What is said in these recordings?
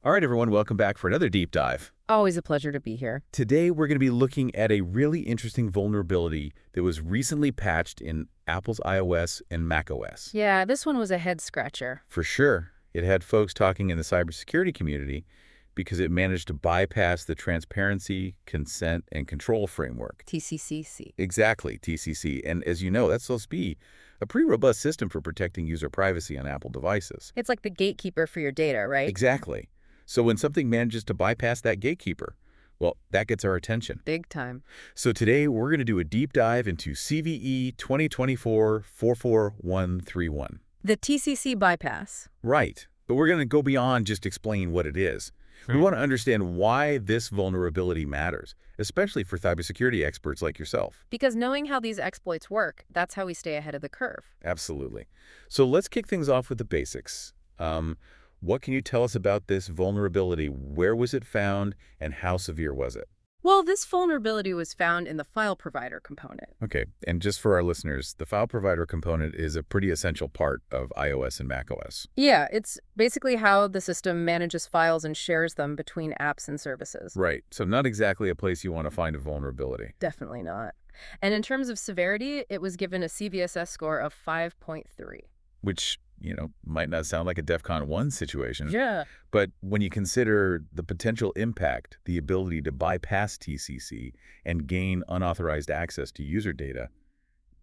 All right, everyone, welcome back for another deep dive. Always a pleasure to be here. Today, we're going to be looking at a really interesting vulnerability that was recently patched in Apple's iOS and macOS. Yeah, this one was a head scratcher. For sure, it had folks talking in the cybersecurity community because it managed to bypass the transparency, consent, and control framework. TCCC. Exactly, TCC. And as you know, that's supposed to be a pretty robust system for protecting user privacy on Apple devices. It's like the gatekeeper for your data, right? Exactly. So when something manages to bypass that gatekeeper, well, that gets our attention. Big time. So today we're going to do a deep dive into CVE 2024-44131. The TCC bypass. Right. But we're going to go beyond just explain what it is. We want to understand why this vulnerability matters, especially for cybersecurity experts like yourself. Because knowing how these exploits work, that's how we stay ahead of the curve. Absolutely. So let's kick things off with the basics. What can you tell us about this vulnerability? Where was it found, and how severe was it? Well, this vulnerability was found in the file provider component. Okay, and just for our listeners, the file provider component is a pretty essential part of iOS and macOS. Yeah, it's basically how the system manages files and shares them between apps and services. Right, so not exactly a place you want to find a vulnerability. Definitely not. And in terms of severity, it was given a CVSS score of 5.3. Which, might not sound like a DEFCON 1 situation. Yeah. But when you consider the potential impact, the ability to bypass TCC and gain unauthorized access to user data,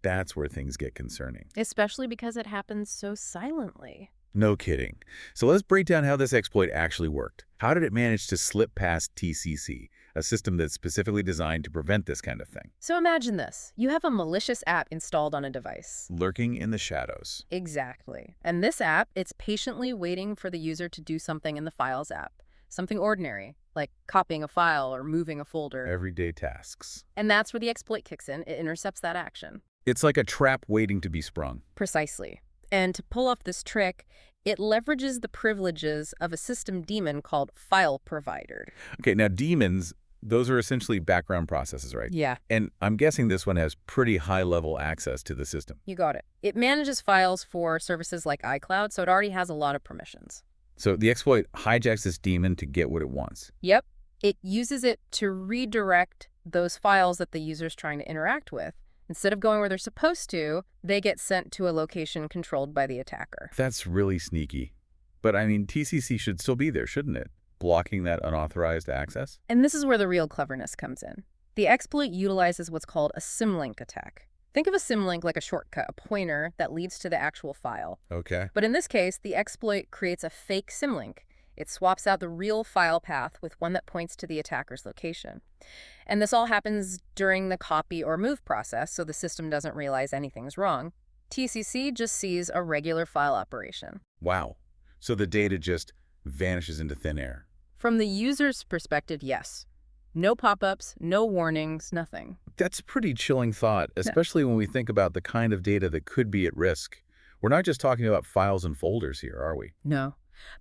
that's where things get concerning. Especially because it happens so silently. No kidding. So let's break down how this exploit actually worked. How did it manage to slip past TCC, a system that's specifically designed to prevent this kind of thing? So imagine this. You have a malicious app installed on a device. Lurking in the shadows. Exactly. And this app, it's patiently waiting for the user to do something in the Files app. Something ordinary, like copying a file or moving a folder. Everyday tasks. And that's where the exploit kicks in. It intercepts that action. It's like a trap waiting to be sprung. Precisely. And to pull off this trick, it leverages the privileges of a system daemon called file provider. Okay, now daemons, those are essentially background processes, right? Yeah. And I'm guessing this one has pretty high-level access to the system. You got it. It manages files for services like iCloud, so it already has a lot of permissions. So the exploit hijacks this daemon to get what it wants. Yep. It uses it to redirect those files that the user's trying to interact with. Instead of going where they're supposed to, they get sent to a location controlled by the attacker. That's really sneaky. But I mean, TCC should still be there, shouldn't it? Blocking that unauthorized access? And this is where the real cleverness comes in. The exploit utilizes what's called a Symlink attack. Think of a Symlink like a shortcut, a pointer that leads to the actual file. Okay. But in this case, the exploit creates a fake Symlink. It swaps out the real file path with one that points to the attacker's location. And this all happens during the copy or move process, so the system doesn't realize anything's wrong. TCC just sees a regular file operation. Wow. So the data just vanishes into thin air. From the user's perspective, yes. No pop-ups, no warnings, nothing. That's a pretty chilling thought, especially when we think about the kind of data that could be at risk. We're not just talking about files and folders here, are we? No.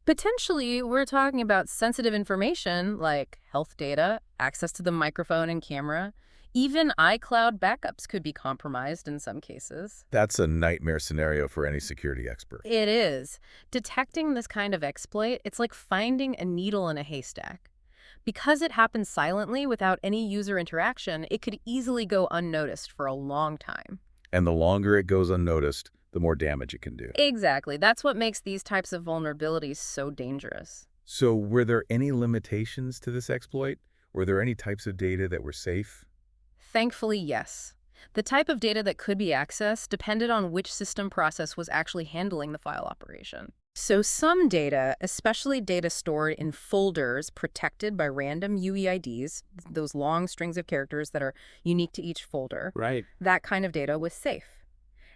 Potentially, we're talking about sensitive information like health data, access to the microphone and camera. Even iCloud backups could be compromised in some cases. That's a nightmare scenario for any security expert. It is. Detecting this kind of exploit, it's like finding a needle in a haystack. Because it happens silently without any user interaction, it could easily go unnoticed for a long time. And the longer it goes unnoticed, the more damage it can do. Exactly. That's what makes these types of vulnerabilities so dangerous. So were there any limitations to this exploit? Were there any types of data that were safe? Thankfully, yes. The type of data that could be accessed depended on which system process was actually handling the file operation. So some data, especially data stored in folders protected by random UEIDs, those long strings of characters that are unique to each folder, Right. that kind of data was safe.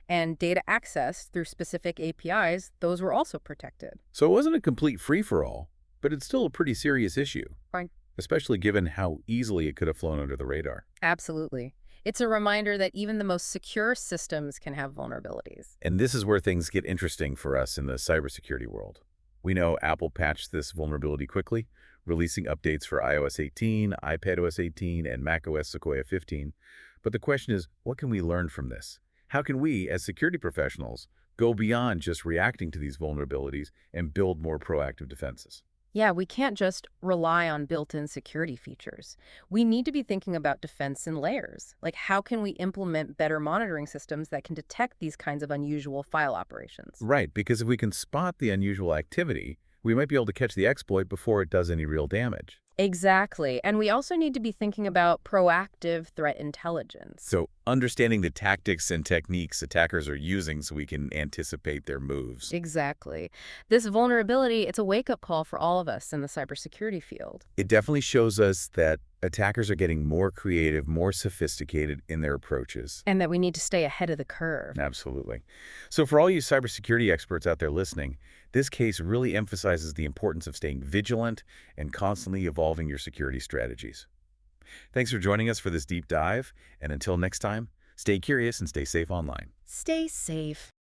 And data access through specific APIs, those were also protected. So it wasn't a complete free-for-all, but it's still a pretty serious issue. Right. Especially given how easily it could have flown under the radar. Absolutely. It's a reminder that even the most secure systems can have vulnerabilities. And this is where things get interesting for us in the cybersecurity world. We know Apple patched this vulnerability quickly, releasing updates for iOS 18, iPadOS 18, and macOS Sequoia 15. But the question is, what can we learn from this? How can we, as security professionals, go beyond just reacting to these vulnerabilities and build more proactive defenses? Yeah, we can't just rely on built-in security features. We need to be thinking about defense in layers. Like, how can we implement better monitoring systems that can detect these kinds of unusual file operations? Right, because if we can spot the unusual activity, we might be able to catch the exploit before it does any real damage. Exactly. And we also need to be thinking about proactive threat intelligence. So understanding the tactics and techniques attackers are using so we can anticipate their moves. Exactly. This vulnerability, it's a wake-up call for all of us in the cybersecurity field. It definitely shows us that attackers are getting more creative, more sophisticated in their approaches. And that we need to stay ahead of the curve. Absolutely. So for all you cybersecurity experts out there listening, this case really emphasizes the importance of staying vigilant and constantly evolving your security strategies. Thanks for joining us for this deep dive, and until next time, stay curious and stay safe online. Stay safe.